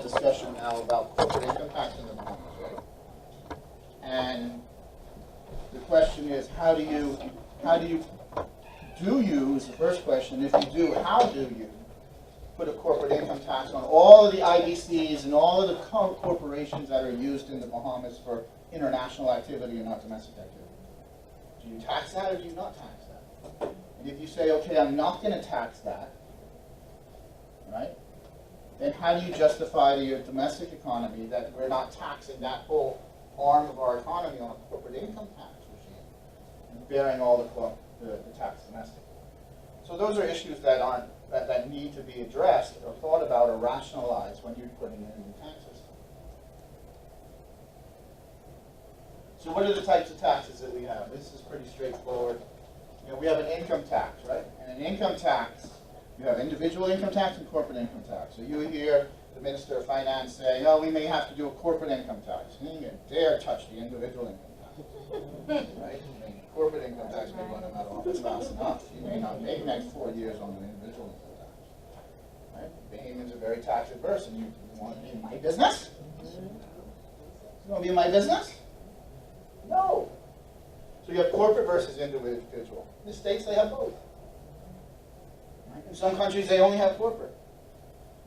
Discussion now about corporate income tax in the Bahamas, right? And the question is, how do you is the first question. If you do, how do you put a corporate income tax on all of the IBCs and all of the corporations that are used in the Bahamas for international activity and not domestic activity? Do you tax that or do you not tax that? And if you say, okay, I'm not going to tax that, right? Then how do you justify to your domestic economy that we're not taxing that whole arm of our economy on a corporate income tax regime and bearing all the tax domestically? So those are issues that need to be addressed or thought about or rationalized when you're putting in a new tax system. So what are the types of taxes that we have? This is pretty straightforward. You know, we have an income tax, right? And an income tax, you have individual income tax and corporate income tax. So you hear the Minister of Finance say, oh, we may have to do a corporate income tax. You don't dare touch the individual income tax. Right? I mean, corporate income tax may run him out of office fast enough. You may not make the next 4 years on an individual income tax. Right? Bahamians are very tax adverse, and you want to be in my business? You want to be in my business? No. So you have corporate versus individual. In the States, they have both. In some countries, they only have corporate.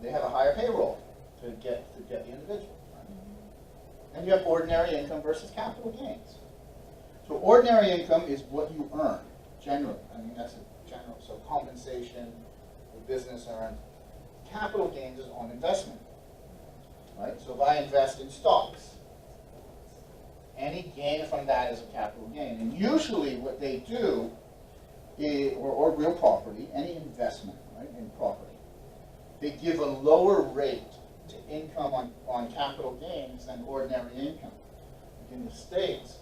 They have a higher payroll to get the individual. Right? And you have ordinary income versus capital gains. So ordinary income is what you earn, generally. I mean, that's a general. So compensation, the business earned. Capital gains is on investment. Right? So if I invest in stocks, any gain from that is a capital gain. And usually what they do, or real property, any investment, right, in property, they give a lower rate to income on capital gains than ordinary income. Like in the States,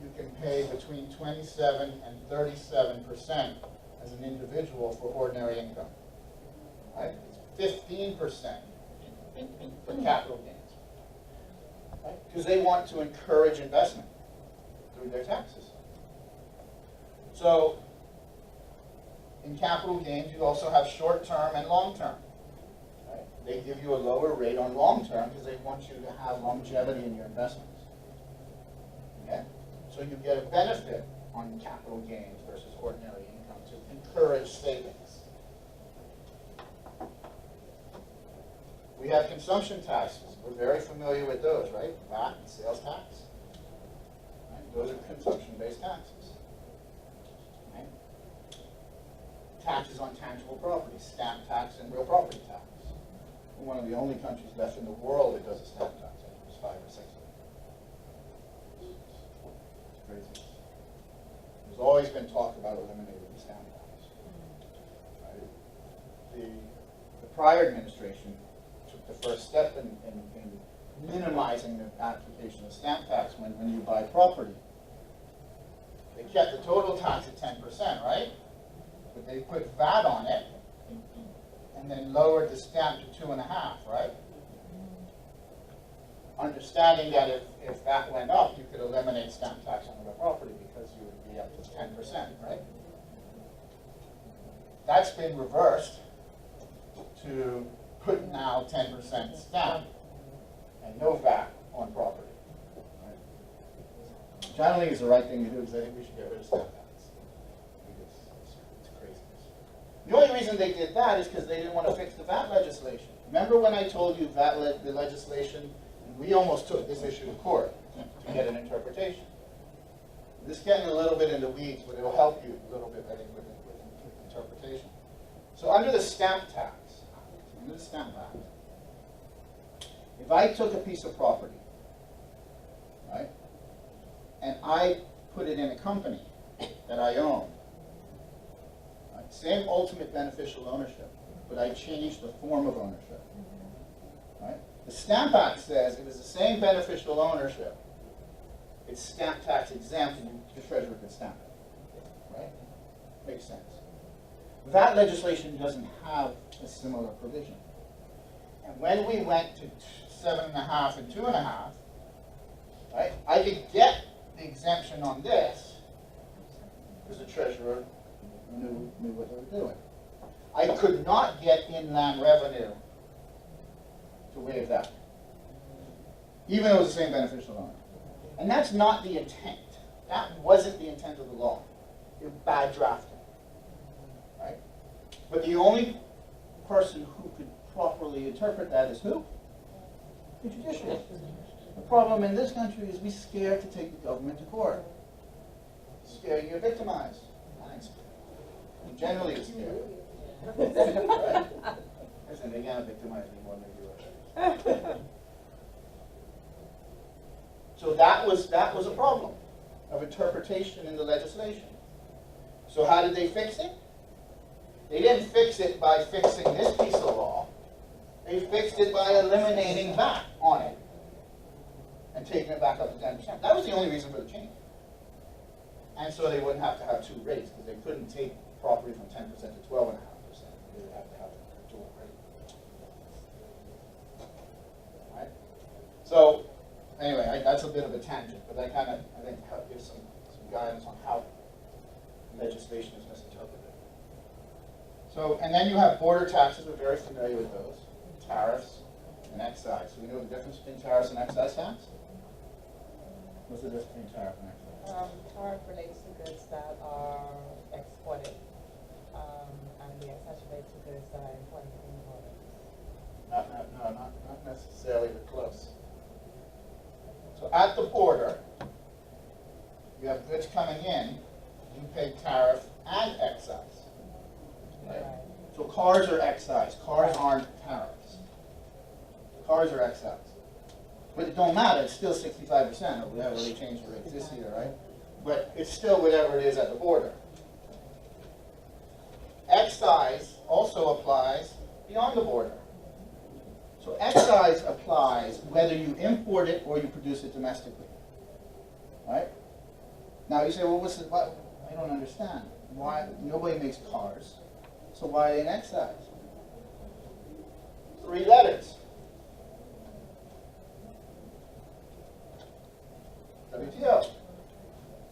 you can pay between 27 and 37% as an individual for ordinary income. Right? It's 15% for capital gains. Right? Because they want to encourage investment through their taxes. So in capital gains, you also have short-term and long-term. Right? They give you a lower rate on long-term because they want you to have longevity in your investments. Okay? So you get a benefit on capital gains versus ordinary income to encourage savings. We have consumption taxes. We're very familiar with those, right? VAT and sales tax. Right? Those are consumption-based taxes. Taxes on tangible property, stamp tax and real property tax. We're one of the only countries left in the world that does a stamp tax. I think there's 5 or 6 of them. It's crazy. There's always been talk about eliminating the stamp tax. Right? The prior administration took the first step in minimizing the application of stamp tax when you buy property. They kept the total tax at 10%, right? But they put VAT on it and then lowered the stamp to 2.5%, right? Understanding that if that went up, you could eliminate stamp tax on the property because you would be up to 10%, right? That's been reversed to put now 10% stamp and no VAT on property. Right? Which I don't think is the right thing to do because I think we should get rid of stamp tax. The only reason they did that is because they didn't want to fix the VAT legislation. Remember when I told you the legislation, and we almost took this issue to court to get an interpretation. This is getting a little bit in the weeds, but it will help you a little bit, I think, with interpretation. So under the stamp tax, under the Stamp Act, if I took a piece of property, right, and I put it in a company that I own, same ultimate beneficial ownership, but I changed the form of ownership. Right? The Stamp Act says it is the same beneficial ownership. It's stamp tax exempt, and the treasurer could stamp it. Right? Makes sense. That legislation doesn't have a similar provision. And when we went to 7.5 and 2.5, right, I could get the exemption on this because the treasurer knew what they were doing. I could not get inland revenue to waive that, even though it was the same beneficial owner. And that's not the intent. That wasn't the intent of the law. It was bad drafting, right? But the only person who could properly interpret that is who? The judiciary. The problem in this country is we're scared to take the government to court. Scared you get victimized. And generally it's scared. Right? Listen, they can't victimize me more than they do. So that was a problem of interpretation in the legislation. So how did they fix it? They didn't fix it by fixing this piece of law. They fixed it by eliminating VAT on it and taking it back up to 10%. That was the only reason for the change. And so they wouldn't have to have two rates, because they couldn't take property from 10% to 12.5%. They would have to have a dual rate. Right? So anyway, that's a bit of a tangent, but that kind of, I think, gives some guidance on how legislation is misinterpreted. So, and then you have border taxes. We're very familiar with those. Tariffs and excise. So we know the difference between tariffs and excise tax? What's the difference between tariff and excise? Tariff relates to goods that are exported, and the excise relates to goods that are imported in the borders. Not necessarily, but close. So at the border, you have goods coming in, you pay tariff and excise. Right? So cars are excise. Cars aren't tariffs. Cars are excise. But it don't matter, it's still 65% or whatever they changed the rates this year, right? But it's still whatever it is at the border. Excise also applies beyond the border. So excise applies whether you import it or you produce it domestically. Right? Now you say, well, what's the, what? I don't understand. Why? Nobody makes cars. So why are they in excise? 3 letters. WTO.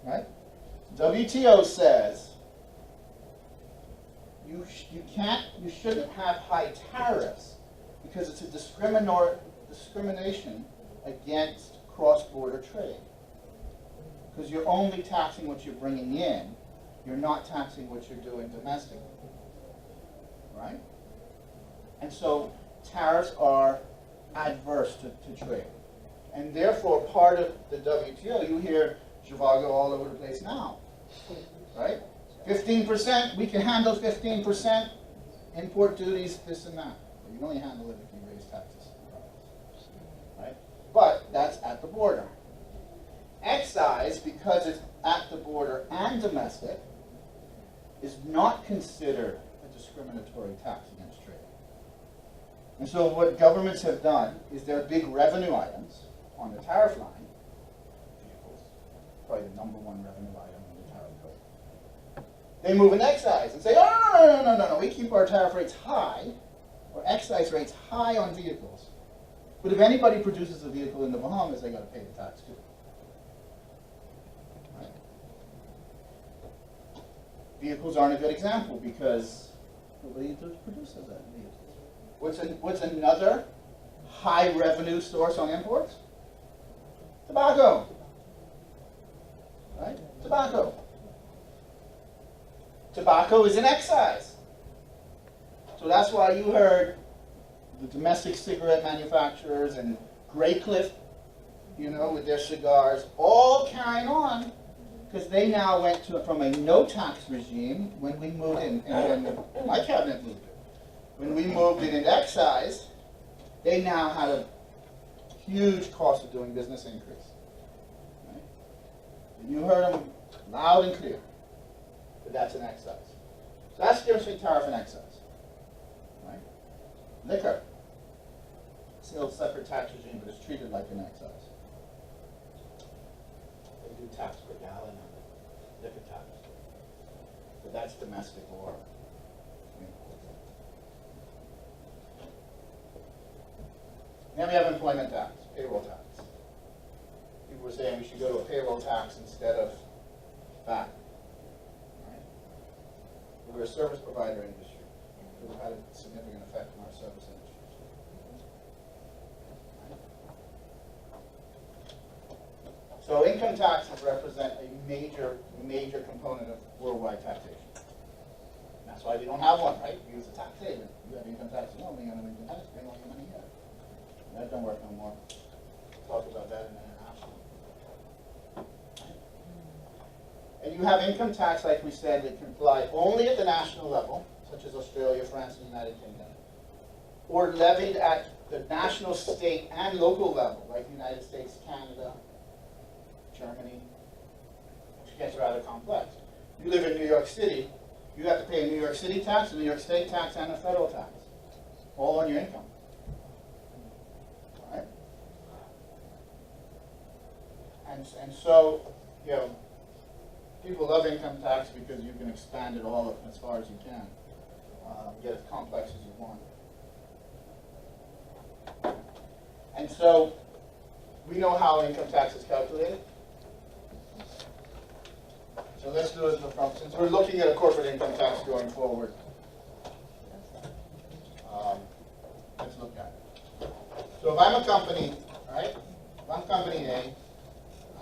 Right? WTO says you shouldn't have high tariffs because it's a discrimination against cross-border trade. Because you're only taxing what you're bringing in, you're not taxing what you're doing domestically. Right? And so tariffs are adverse to trade. And therefore, part of the WTO, you hear Zhivago all over the place now. Right? 15%, we can handle 15%, import duties, this and that. Well, you can only handle it if you raise taxes. Right? But that's at the border. Excise, because it's at the border and domestic, is not considered a discriminatory tax against trade. And so what governments have done is their big revenue items on the tariff line, vehicles, probably the #1 revenue item in the tariff code, they move in excise and say, oh, no, we keep our tariff rates high, or excise rates high on vehicles. But if anybody produces a vehicle in the Bahamas, they got to pay the tax too. Right? Vehicles aren't a good example because nobody produces that vehicles. What's another high revenue source on imports? Tobacco. Right? Tobacco. Tobacco is an excise. So that's why you heard the domestic cigarette manufacturers and Graycliff, you know, with their cigars, all carrying on because they now went from a no tax regime when we moved in, and when my cabinet moved it. When we moved it in excise, they now had a huge cost of doing business increase. Right? And you heard them loud and clear that that's an excise. So that's the difference between tariff and excise. Right? Liquor, still a separate tax regime, but it's treated like an excise. They do tax per gallon on the liquor tax, but that's domestic or import. Then we have employment tax, payroll tax. People were saying we should go to a payroll tax instead of VAT. Right? We're a service provider industry. It would have had a significant effect on our service industry. So income taxes represent a major component of worldwide taxation. And that's why we don't have one, right? We use a tax haven. You have income taxes only, and income tax, bring all your money here. That don't work no more. Talk about that in international. And you have income tax, like we said, that can apply only at the national level, such as Australia, France, and the United Kingdom, or levied at the national, state, and local level, like the United States, Canada, Germany, which gets rather complex. You live in New York City, you have to pay a New York City tax, a New York State tax, and a federal tax, all on your income. All right? And so, you know, people love income tax because you can expand it all as far as you can, get as complex as you want. And so, we know how income tax is calculated. So let's do it from, since we're looking at a corporate income tax going forward, let's look at it. So if I'm a company, right? If I'm company A,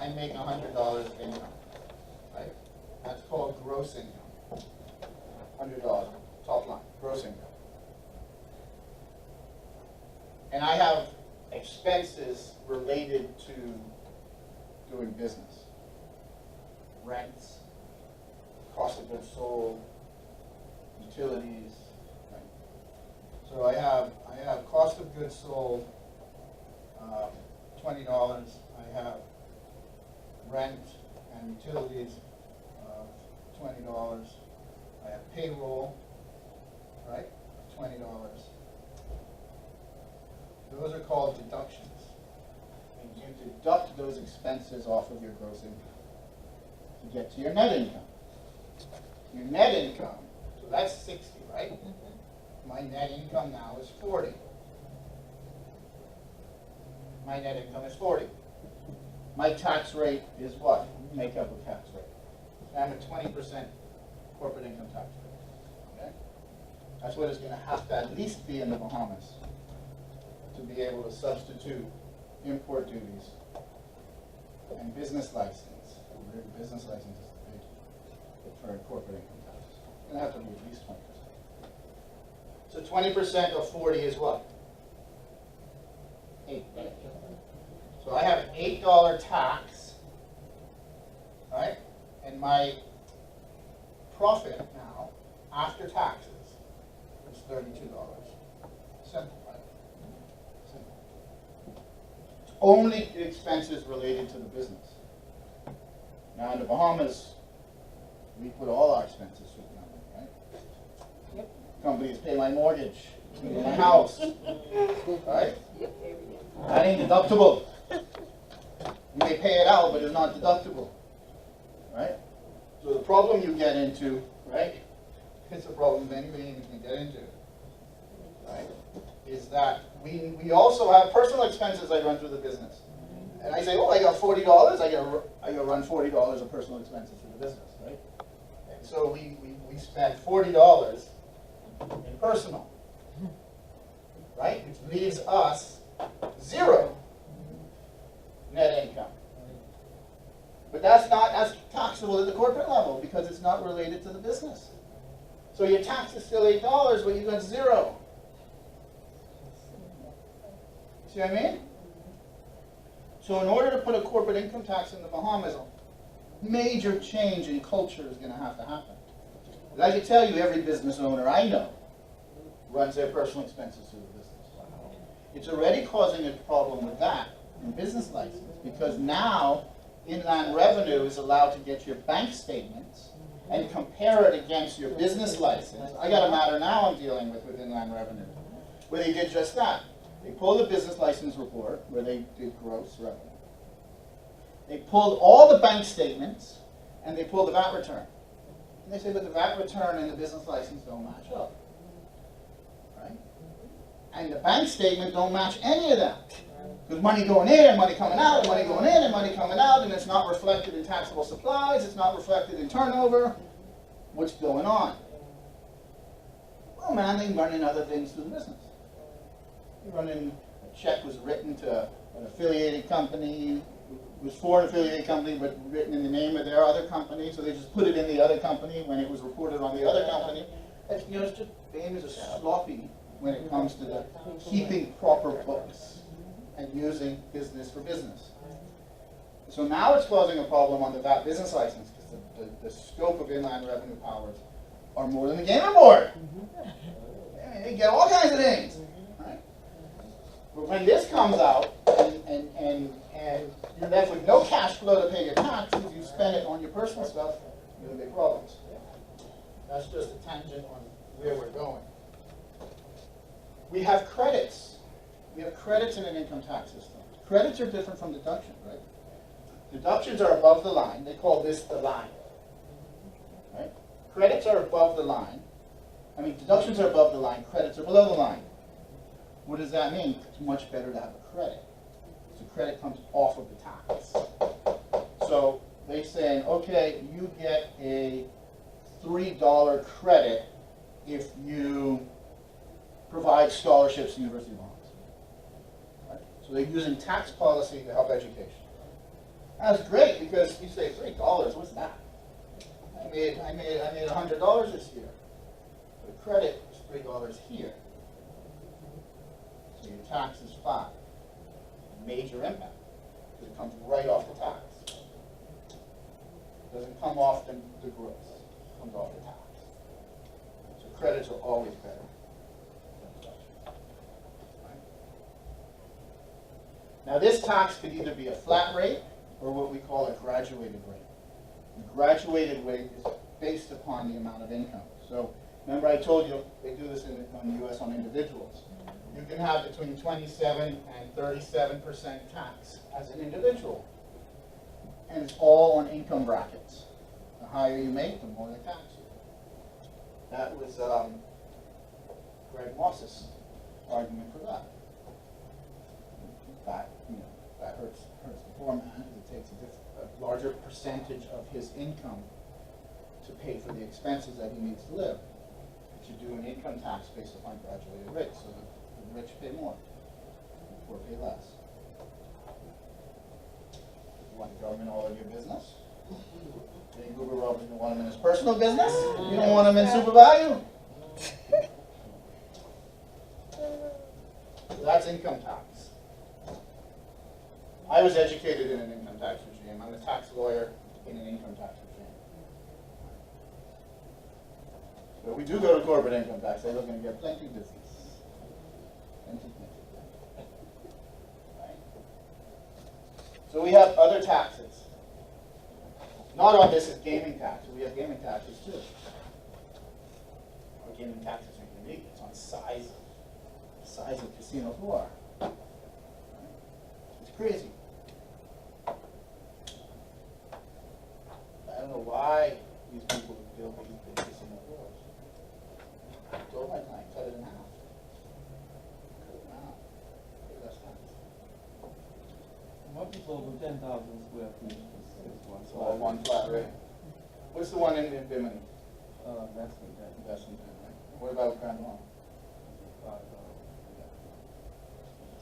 I make $100 of income, right? That's called gross income. $100, top line, gross income. And I have expenses related to doing business. Rents, cost of goods sold, utilities, right? So I have cost of goods sold, $20. I have rent and utilities of $20. I have payroll, right, $20. Those are called deductions. And you deduct those expenses off of your gross income to get to your net income. Your net income, so that's 60, right? My net income now is 40. My net income is 40. My tax rate is what? Make up a tax rate. I'm at 20% corporate income tax rate. Okay? That's what it's going to have to at least be in the Bahamas to be able to substitute import duties and business license. Business license is big for corporate income tax. It's going to have to be at least 20%. So 20% of 40 is what? 8, right? So I have an $8 tax, right? And my profit now, after taxes, is $32. Simple, right? Simple. Only expenses related to the business. Now in the Bahamas, we put all our expenses through the number, right? Yep. Companies pay my mortgage, my house, right? Yep. That ain't deductible. You may pay it out, but it's not deductible, right? So the problem you get into, right? It's a problem anybody can get into, right? Is that we also have personal expenses I run through the business. And I say, oh, I got $40, I got to run $40 of personal expenses through the business, right? And so we spend $40 in personal, right? Which leaves us 0 net income. But that's not as taxable at the corporate level because it's not related to the business. So your tax is still $8, but you got 0. See what I mean? So in order to put a corporate income tax in the Bahamas, a major change in culture is going to happen. But I can tell you, every business owner I know runs their personal expenses through the business. It's already causing a problem with that in business license because now Inland Revenue is allowed to get your bank statements and compare it against your business license. I got a matter now I'm dealing with Inland Revenue where they did just that. They pulled the business license report where they did gross revenue. They pulled all the bank statements and they pulled the VAT return. And they say, but the VAT return and the business license don't match up. Right? And the bank statement don't match any of that. Because money going in and money coming out, and money going in and money coming out, and it's not reflected in taxable supplies, it's not reflected in turnover. What's going on? Well, man, they're running other things through the business. You're running, a check was written to an affiliated company, was for an affiliated company, but written in the name of their other company, so they just put it in the other company when it was reported on the other company. And, you know, it's just, BAME is sloppy when it comes to the keeping proper books and using business for business. So now it's causing a problem on the VAT business license, because the scope of inland revenue powers are more than the gaming board. I mean, they get all kinds of things. Right? But when this comes out, and you're left with no cash flow to pay your taxes, you spend it on your personal stuff, you're gonna big problems. That's just a tangent on where we're going. We have credits. We have credits in an income tax system. Credits are different from deductions, right? Deductions are above the line. They call this the line. Right? Credits are above the line. I mean, deductions are above the line. Credits are below the line. What does that mean? It's much better to have a credit. So credit comes off of the tax. So they're saying, okay, you get a $3 credit if you provide scholarships to university bonds. Right? So they're using tax policy to help education. That's great, because you say $3, what's that? I made $100 this year. The credit is $3 here. So your tax is 5. Major impact, because it comes right off the tax. It doesn't come off the gross. It comes off the tax. So credits are always better. Now this tax could either be a flat rate or what we call a graduated rate. The graduated rate is based upon the amount of income. So remember I told you they do this in the US on individuals. You can have between 27 and 37% tax as an individual. And it's all on income brackets. The higher you make, the more they tax you. That was Greg Moss's argument for that. That hurts the poor man, because it takes a larger percentage of his income to pay for the expenses that he needs to live. But you do an income tax based upon graduated rates, so the rich pay more, the poor pay less. You want the government all in your business? Jay Goober Robert, you want him in his personal business? You don't want him in super value? So that's income tax. I was educated in an income tax regime. I'm a tax lawyer in an income tax regime. So we do go to corporate income tax. They're looking to get plenty of business. Plenty. Right? So we have other taxes. Not on this is gaming tax. We have gaming taxes too. Our gaming taxes are unique. It's on size of casino floor. Right? It's crazy. I don't know why these people build these big casino floors. I told my client, cut it in half. Cut it in half. Pay less tax. What is over 10,000 square feet is one. It's all one flat rate. What's the one in Bimini? That's the that. Investment in, right? What about Grand Lawn?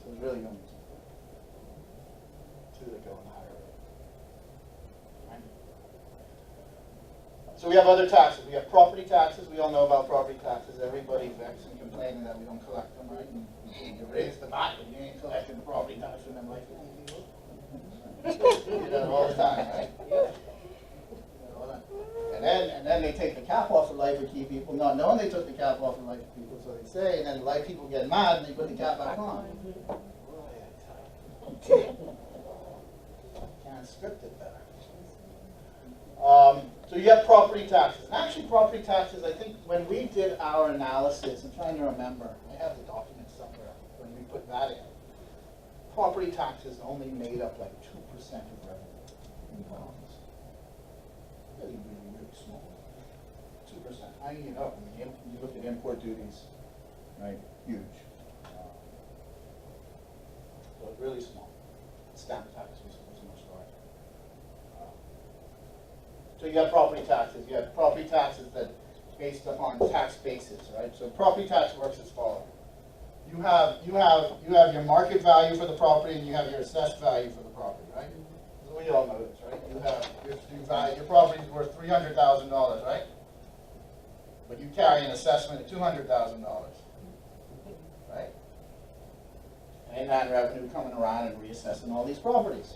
So it's really only two that go in the higher rate. Right? So we have other taxes. We have property taxes. We all know about property taxes. Everybody vexed and complaining that we don't collect them, right? And you raise the VAT, but you ain't collecting the property tax from them like people. You do that all the time, right? And then they take the cap off of life for key people, not knowing they took the cap off of life for people, so they say, and then the life people get mad and they put the cap back on. Can't script it better. So you have property taxes. And actually property taxes, I think when we did our analysis, I'm trying to remember, I have the document somewhere, when we put that in. Property taxes only made up like 2% of revenue in bonds. Really, really, really small. 2%. I mean, you look at import duties, right? Huge. So it's really small. Stamp tax was much larger. So you have property taxes. You have property taxes that based upon tax basis, right? So property tax works as follows. You have your market value for the property and you have your assessed value for the property, right? we all know this, right? You have, your property's worth $300,000, right? But you carry an assessment of $200,000, right? And that revenue coming around and reassessing all these properties.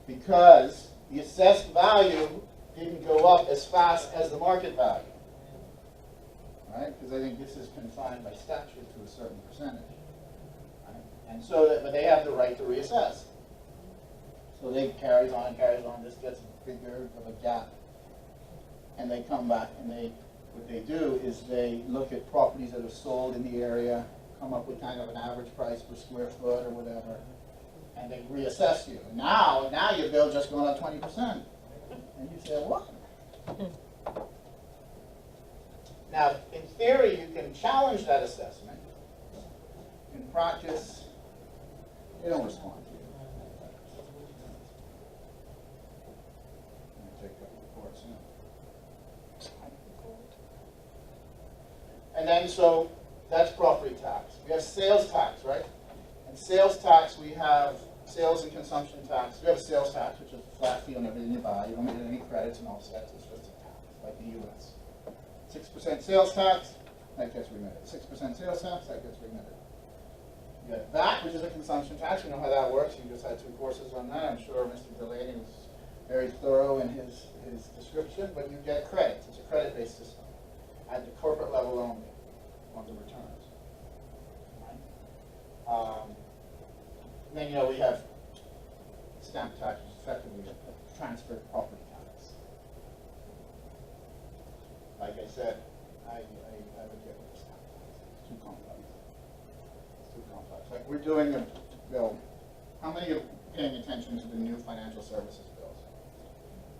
Because the assessed value didn't go up as fast as the market value. Right? Because I think this is confined by statute to a certain percentage. Right? And so that, but they have the right to reassess. So they carries on, this gets bigger of a gap. And they come back and what they do is they look at properties that are sold in the area, come up with kind of an average price per square foot or whatever, and they reassess you. Now your bill just going up 20%. And you say, what? Now, in theory, you can challenge that assessment. In practice, they don't respond to you. I'll take up the courts now. And then, so that's property tax. We have sales tax, right? And sales tax, we have sales and consumption tax. We have a sales tax, which is a flat fee on everything you buy. You don't get any credits and offsets. It's just a tax, like the U.S. 6% sales tax, that gets remitted. 6% sales tax, that gets remitted. You have VAT, which is a consumption tax. You know how that works. You just had 2 courses on that. I'm sure Mr. Delaney was very thorough in his description, but you get credits. It's a credit-based system at the corporate level only on the returns. Right? Then, we have stamp tax, which is effectively a transferred property tax. Like I said, I would get rid of stamp tax. It's too complex. It's too complex. Like we're doing a bill. How many are paying attention to the new financial services bills?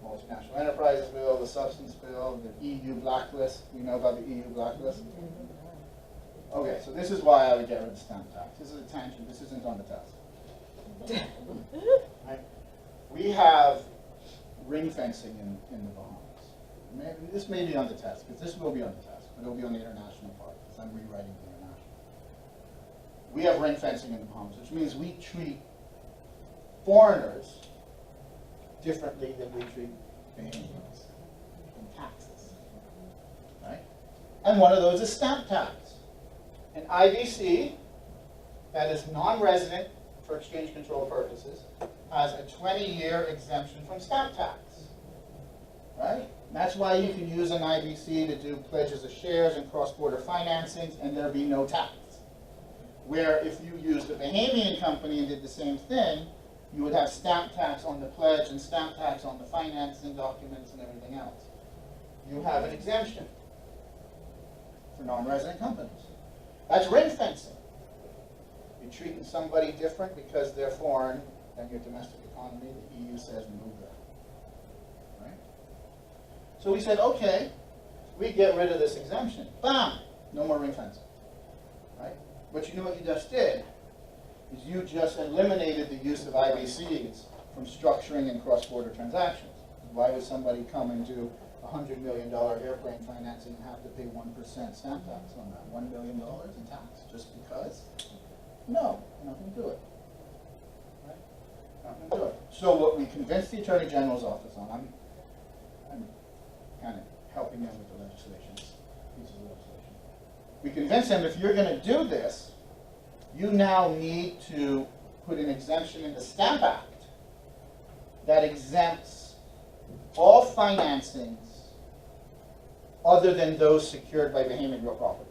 Multinational enterprises bill, the substance bill, the EU blacklist. You know about the EU blacklist? Okay, so this is why I would get rid of stamp tax. This is a tangent. This isn't on the test. Right? We have ring fencing in the Bahamas. This may be on the test, because this will be on the test, but it will be on the international part, because I'm rewriting the international. We have ring fencing in the Bahamas, which means we treat foreigners differently than we treat Bahamians in taxes. Right? And one of those is stamp tax. An IBC that is non-resident for exchange control purposes has a 20-year exemption from stamp tax. Right? That's why you can use an IBC to do pledges of shares and cross-border financings and there be no tax. Where if you used a Bahamian company and did the same thing, you would have stamp tax on the pledge and stamp tax on the financing documents and everything else. You have an exemption for non-resident companies. That's ring fencing. You're treating somebody different because they're foreign than your domestic economy. The EU says move that. Right? So we said, okay, we get rid of this exemption. Bam! No more ring fencing. Right? But you know what you just did? Is you just eliminated the use of IBCs from structuring and cross-border transactions. Why would somebody come and do $100 million airplane financing and have to pay 1% stamp tax on that? $1 million in tax just because? No, you're not going to do it. Right? Not going to do it. So what we convinced the Attorney General's office on, I'm kind of helping them with the legislation, piece of legislation. We convinced them if you're going to do this, you now need to put an exemption in the Stamp Act that exempts all financings other than those secured by Bahamian real property.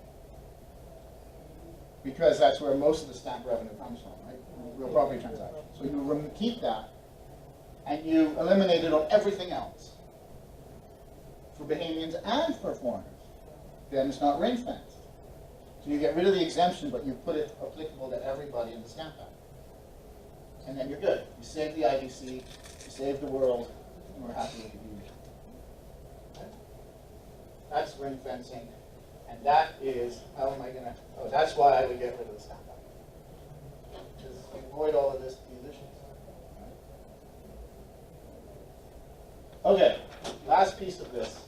Because that's where most of the stamp revenue comes from, right? Real property transactions. So you keep that, and you eliminate it on everything else for Bahamians and for foreigners. Then it's not ring fenced. So you get rid of the exemption, but you put it applicable to everybody in the Stamp Act. And then you're good. You save the IBC, you save the world, and we're happy with the union. Okay? That's ring fencing. And that is, how am I going to, oh, that's why I would get rid of the Stamp Act. Just avoid all of these issues. Right? Okay, last piece of this.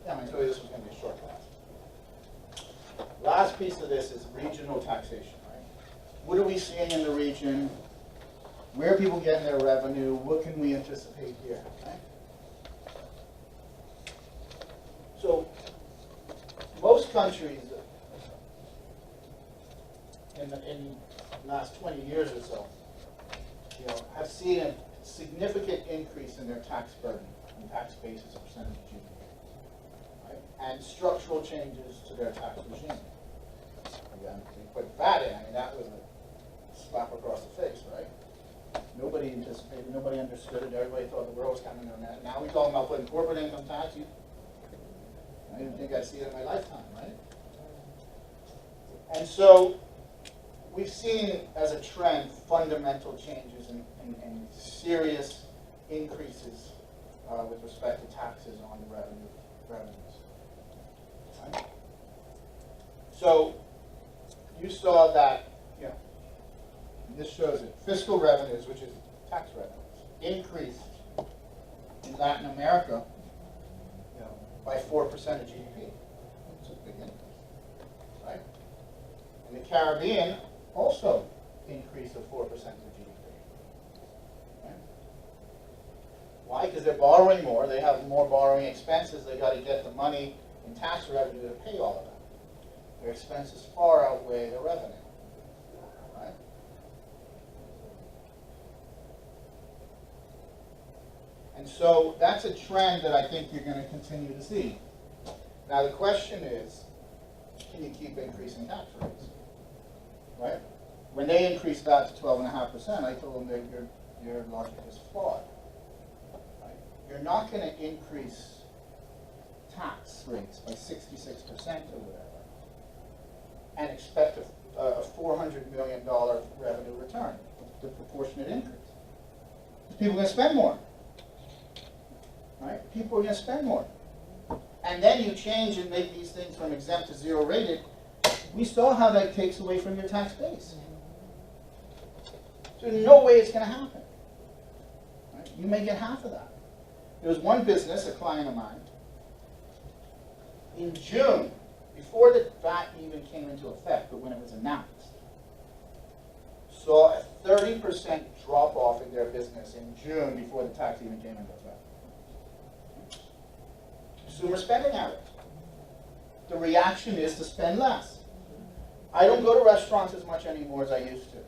Yeah, I told you this was going to be a short class. Last piece of this is regional taxation, right? What are we seeing in the region? Where are people getting their revenue? What can we anticipate here? Right? So, most countries in the last 20 years or so, have seen a significant increase in their tax burden and tax base as a percentage of GDP, right? And structural changes to their tax regime. Again, they put VAT in. I mean, that was a slap across the face, right? Nobody anticipated, nobody understood it. Everybody thought the world was coming on that. Now we're talking about putting corporate income tax. I didn't think I'd see it in my lifetime, right? And so we've seen as a trend fundamental changes and serious increases with respect to taxes on the revenues. Right? So you saw that, this shows it. Fiscal revenues, which is tax revenues, increased in Latin America by 4% of GDP. It's a big increase, right? In the Caribbean, also increase of 4% of GDP. Right? Why? Because they're borrowing more. They have more borrowing expenses. They got to get the money in tax revenue to pay all of that. Their expenses far outweigh their revenue. Right? And so that's a trend that I think you're going to continue to see. Now the question is, can you keep increasing tax rates? Right? When they increased that to 12.5%, I told them that your logic is flawed. Right? You're not going to increase tax rates by 66% or whatever and expect a $400 million revenue return, the proportionate increase. Because people are going to spend more. Right? People are going to spend more. And then you change and make these things from exempt to zero rated. We saw how that takes away from your tax base. So there's no way it's going to happen. Right? You may get half of that. There was one business, a client of mine, in June, before the VAT even came into effect, but when it was announced, saw a 30% drop off in their business in June before the tax even came into effect. Consumer spending habits. The reaction is to spend less. I don't go to restaurants as much anymore as I used to.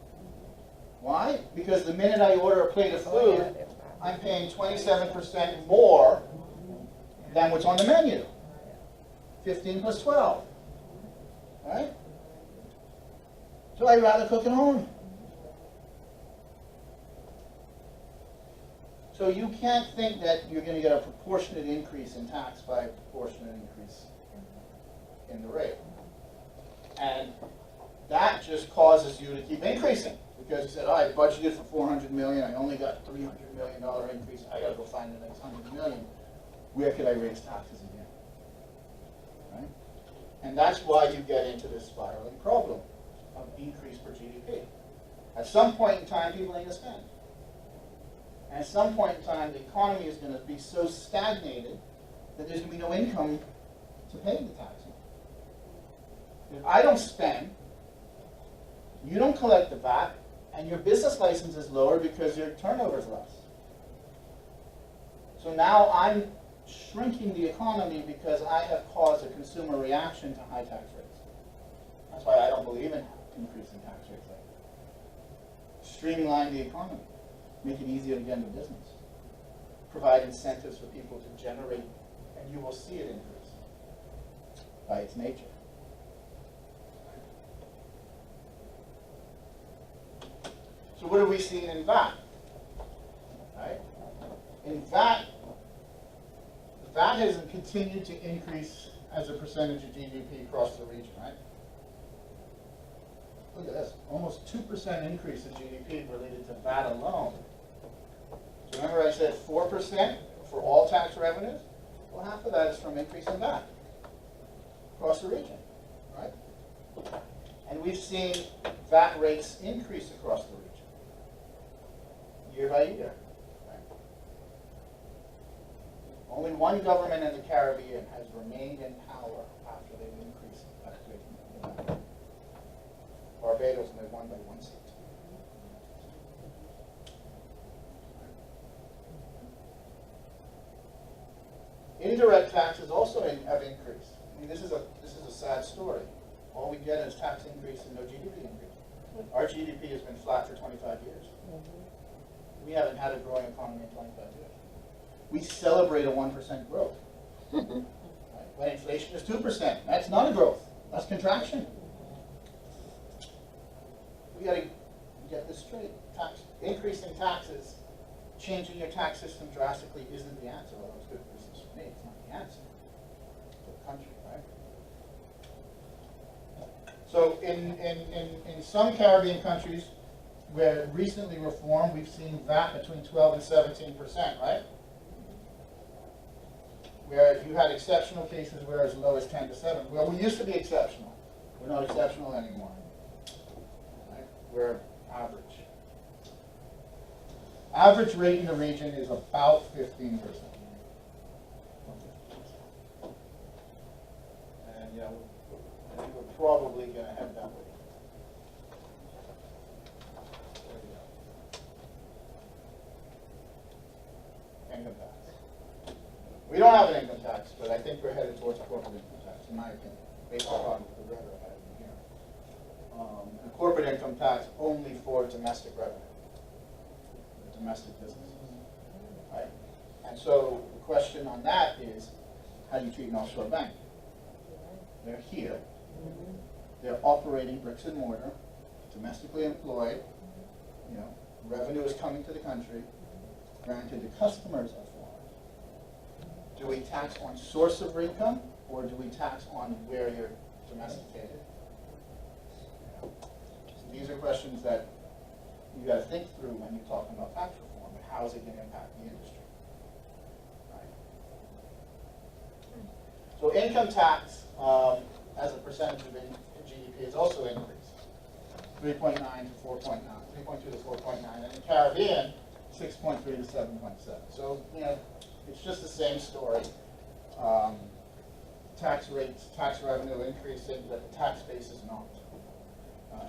Why? Because the minute I order a plate of food, I'm paying 27% more than what's on the menu. 15 plus 12. Right? So I'd rather cook at home. So you can't think that you're going to get a proportionate increase in tax by a proportionate increase in the rate. And that just causes you to keep increasing. Because you said, oh, I budgeted for $400 million, I only got $300 million increase, I got to go find the next $100 million. Where could I raise taxes again? Right? And that's why you get into this spiraling problem of increase per GDP. At some point in time, people ain't going to spend. And at some point in time, the economy is going to be so stagnated that there's going to be no income to pay the taxes. If I don't spend, you don't collect the VAT, and your business license is lower because your turnover is less. So now I'm shrinking the economy because I have caused a consumer reaction to high tax rates. That's why I don't believe in increasing tax rates like that. Streamline the economy. Make it easier to get into business. Provide incentives for people to generate, and you will see it increase by its nature. So what are we seeing in VAT? Right? In VAT, VAT has continued to increase as a percentage of GDP across the region, right? Look at this, almost 2% increase in GDP related to VAT alone. So remember I said 4% for all tax revenues? Well, half of that is from increasing VAT across the region, right? And we've seen VAT rates increase across the region, year by year. Right? Only one government in the Caribbean has remained in power after they've increased VAT rate. Barbados, and they won by 1 seat. have increased. I mean, this is a sad story. All we get is tax increase and no GDP increase. Our GDP has been flat for 25 years. We haven't had a growing economy in 25 years. We celebrate a 1% growth. Right? When inflation is 2%, that's not a growth. That's contraction. We got to get this straight. Increasing taxes, changing your tax system drastically isn't the answer. Although it's good for business for me, it's not the answer for the country, right? So in some Caribbean countries where recently reformed, we've seen VAT between 12 and 17%, right? Where you had exceptional cases where as low as 10 to 7. Well, we used to be exceptional. We're not exceptional anymore. Right? We're average. Average rate in the region is about 15%. And yeah, we're probably going to head that way. There we go. Income tax. We don't have an income tax, but I think we're headed towards a corporate income tax, in my opinion, based upon the rhetoric I have in here. A corporate income tax only for domestic revenue, domestic businesses, right? And so the question on that is, how do you treat an offshore bank? They're here. They're operating bricks and mortar, domestically employed. You know, revenue is coming to the country. Granted, the customers are foreign. Do we tax on source of income, or do we tax on where you're domesticated? So these are questions that you got to think through when you're talking about tax reform, and how is it going to impact the industry? Right. So income tax, as a percentage of GDP, has also increased, 3.9 to 4.9, 3.2 to 4.9, and in the Caribbean, 6.3 to 7.7. So you know, it's just the same story. Tax rates, tax revenue increasing, but the tax base is not.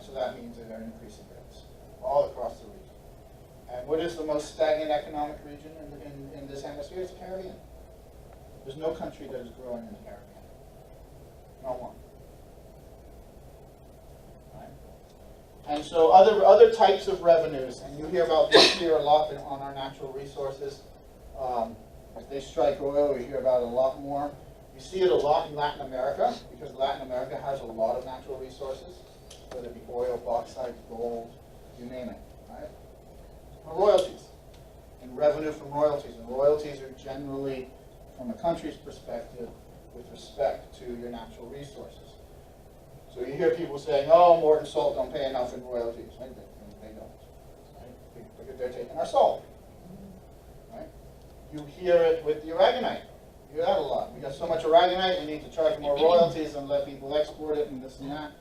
So that means that they're increasing rates all across the region. And what is the most stagnant economic region in this hemisphere? It's the Caribbean. There's no country that is growing in the Caribbean. Not one. Right? And so other types of revenues, and you hear about this here a lot on our natural resources. If they strike oil, you hear about it a lot more. You see it a lot in Latin America, because Latin America has a lot of natural resources, whether it be oil, bauxite, gold, you name it. Right? Royalties, and revenue from royalties. And royalties are generally, from a country's perspective, with respect to your natural resources. So you hear people saying, oh, Morton Salt don't pay enough in royalties. Right? They don't. Right? Because they're taking our salt. Right? You hear it with the aragonite. You hear that a lot. We got so much aragonite, we need to charge more royalties and let people export it and this and that.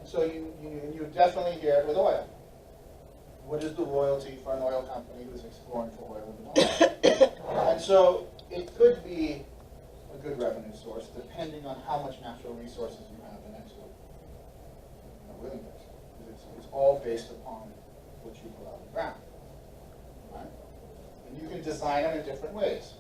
So you definitely hear it with oil. What is the royalty for an oil company who's exploring for oil in the oil? And so it could be a good revenue source depending on how much natural resources you have in export. Willing to export. It's all based upon what you pull out of the ground. Right? And you can design them in different ways.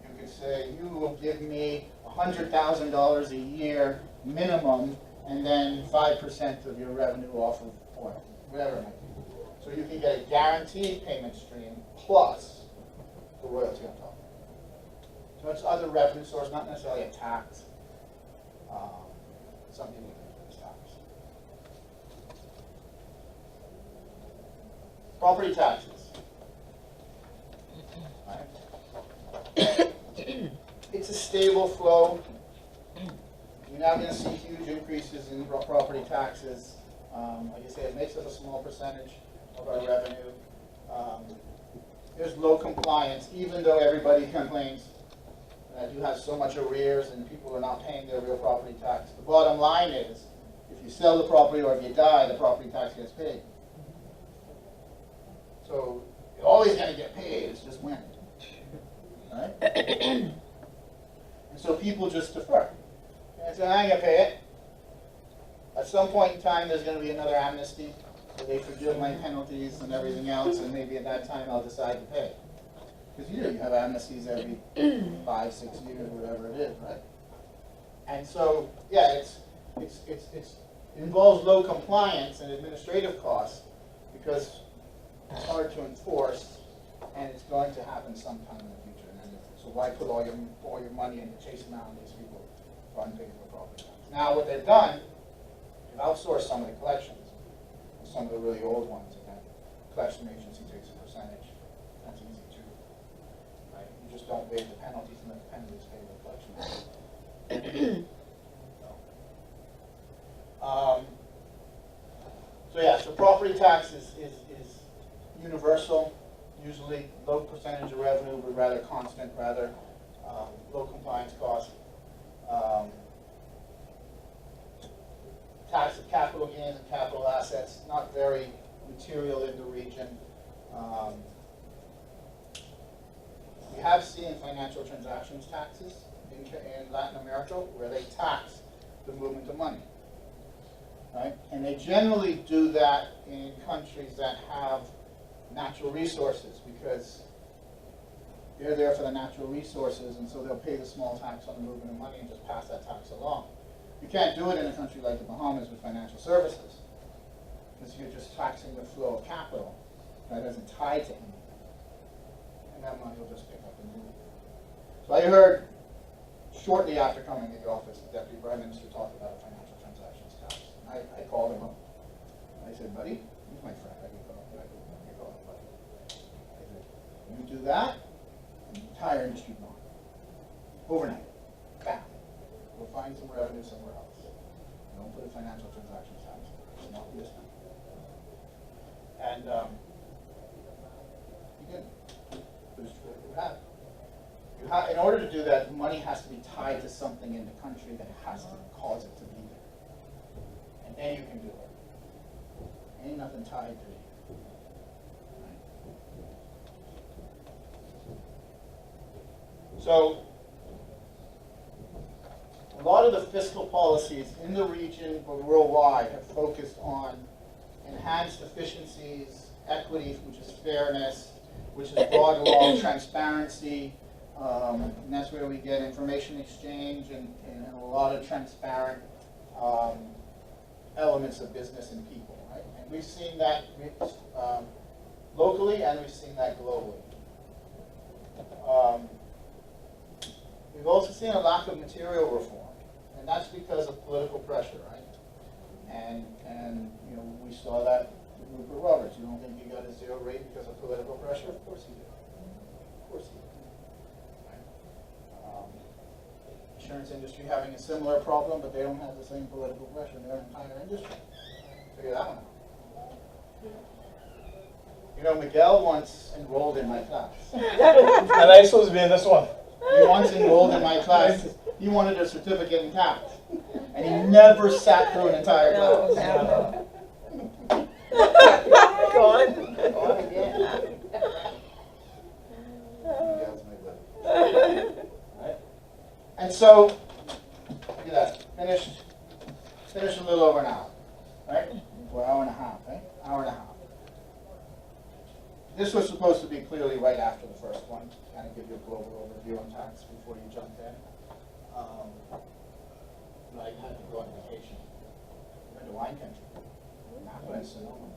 You could say, you will give me $100,000 a year minimum, and then 5% of your revenue off of oil, whatever it might be. So you can get a guaranteed payment stream plus the royalty on top. So it's other revenue source, not necessarily a tax. Some people think it's tax. Property taxes. Right? It's a stable flow. You're not going to see huge increases in property taxes. Like I say, it makes up a small percentage of our revenue. There's low compliance, even though everybody complains that you have so much arrears and people are not paying their real property tax. The bottom line is, if you sell the property or if you die, the property tax gets paid. So you're always going to get paid, it's just when. Right? And so people just defer. And say, I ain't going to pay it. At some point in time, there's going to be another amnesty where they forgive my penalties and everything else, and maybe at that time I'll decide to pay. Because you have amnesties every 5, 6 years, whatever it is, right? And so, yeah, it involves low compliance and administrative costs because it's hard to enforce, and it's going to happen sometime in the future. And so why put all your money into chasing down these people for unpaid for property tax? Now, what they've done, they've outsourced some of the collections, some of the really old ones. Again, collection agency takes a percentage. That's easy too, right? You just don't waive the penalties, and the penalties pay the collection agency. So yeah, so property tax is universal, usually low percentage of revenue, but rather constant, rather low compliance cost. Tax of capital gains and capital assets, not very material in the region. We have seen financial transactions taxes in Latin America where they tax the movement of money. Right? And they generally do that in countries that have natural resources because they're there for the natural resources, and so they'll pay the small tax on the movement of money and just pass that tax along. You can't do it in a country like the Bahamas with financial services because you're just taxing the flow of capital that isn't tied to anything. And that money will just pick up and move. So I heard shortly after coming to the office, the Deputy Prime Minister talked about a financial transactions tax. I called him up. I said, buddy, he's my friend. I can call him, buddy. I said, you do that, and the entire industry gone. Overnight. Bam. We'll find some revenue somewhere else. Don't put a financial transactions tax. It's not this time. And you did. But it's true. You have. In order to do that, money has to be tied to something in the country that has to cause it to be there. And then you can do it. Ain't nothing tied to it. Right. So, a lot of the fiscal policies in the region but worldwide have focused on enhanced efficiencies, equity, which is fairness, which is broad law, transparency, and that's where we get information exchange and a lot of transparent elements of business and people, right? And we've seen that locally, and we've seen that globally. We've also seen a lack of material reform, and that's because of political pressure, right? And you know, we saw that with Rupert Roberts. You don't think he got a 0 rate because of political pressure? Of course he did. Of course he did. Insurance industry having a similar problem, but they don't have the same political pressure in their entire industry. Figure that one out. You know, Miguel once enrolled in my class. And I'm supposed to be in this one. He once enrolled in my class. He wanted a certificate in tax, and he never sat through an entire class. Go on. Go on again. Miguel's my buddy. Right? And so, look at that. Finished a little over an hour, right? Or hour and a half, right? Hour and a half. This was supposed to be clearly right after the first one, to kind of give you a global overview on tax before you jumped in. But I had to go on vacation. Went to wine country. Napa and Sonoma.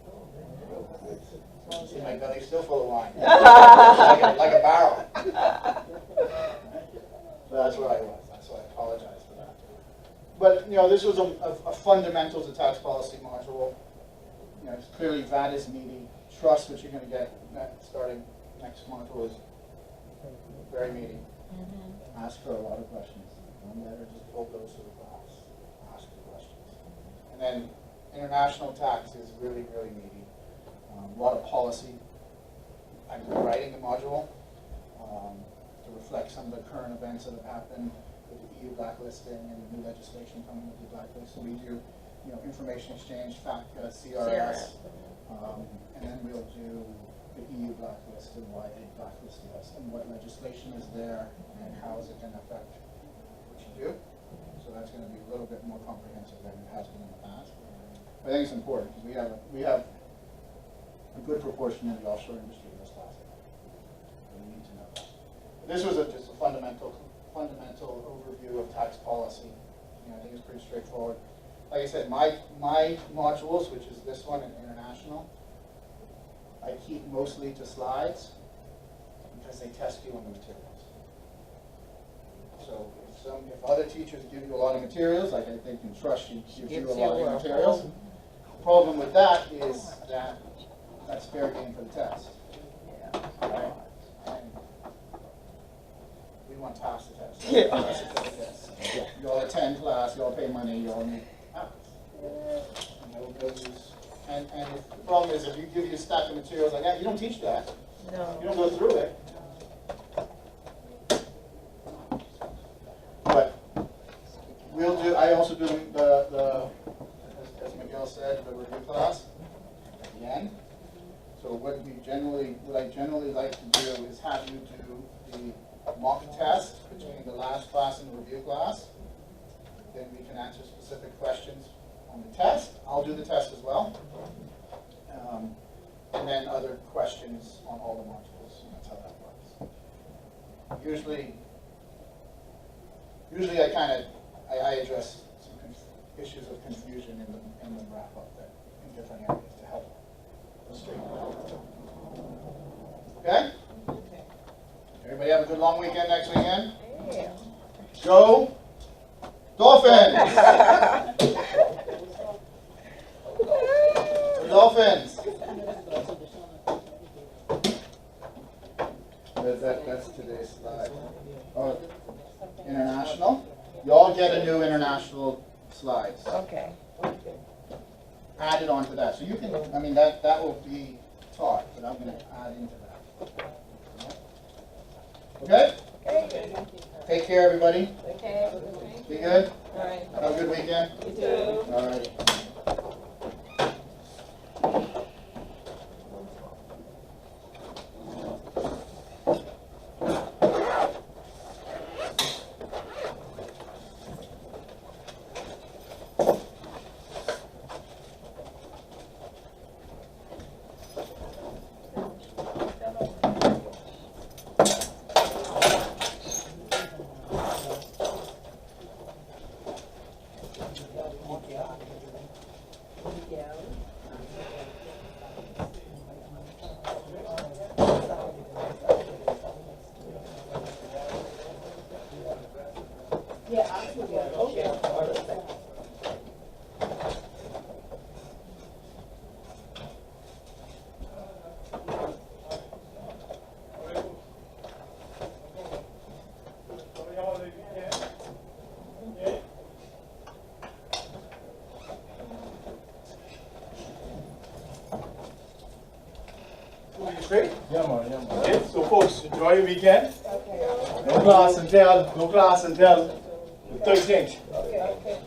See, my belly's still full of wine. like a barrel. So that's where I was. That's why I apologize for that. But you know, this was a fundamentals of tax policy module. You know, clearly VAT is meaty. Trust, which you're going to get starting next module, is very meaty. Ask her a lot of questions. Don't let her just bulldoze through the class. Ask her questions. And then international tax is really, really meaty. A lot of policy. I'm writing the module to reflect some of the current events that have happened with the EU blacklisting and the new legislation coming with the blacklist. So we do, you know, information exchange, FATCA, CRS, and then we'll do the EU blacklist and why they blacklisted us and what legislation is there and how is it going to affect what you do. So that's going to be a little bit more comprehensive than it has been in the past. But I think it's important because we have a good proportion in the offshore industry in this class. So we need to know. This was just a fundamental overview of tax policy. I think it's pretty straightforward. Like I said, my modules, which is this one in international, I keep mostly to slides because they test you on the materials. So if other teachers give you a lot of materials, like I think in trust you gives you a lot of materials. The problem with that is that that's fair game for the test. Right? And we want to pass the test. Yeah. You all attend class, you all pay money, you all need pass. And if the problem is if you give you a stack of materials like that, you don't teach that. No. You don't go through it. But we'll do, I also do as Miguel said, the review class at the end. So what I generally like to do is have you do the mock test between the last class and the review class. Then we can answer specific questions on the test. I'll do the test as well. And then other questions on all the modules, and that's how that works. Usually I address some issues of confusion in the wrap up there in different areas to help straighten it out. Okay? Everybody have a good long weekend next weekend? Yeah. Go Dolphins! Go Dolphins! That's today's slide. Oh, international. You all get a new international slides. Okay. Added onto that. So you can, I mean, that will be taught, but I'm going to add into that. Okay? Okay. Take care, everybody. Okay. Be good? All right. Have a good weekend. You too. All right. Straight? Yeah, man. Okay, so folks, enjoy your weekend. Okay. No class until the 13th. Okay.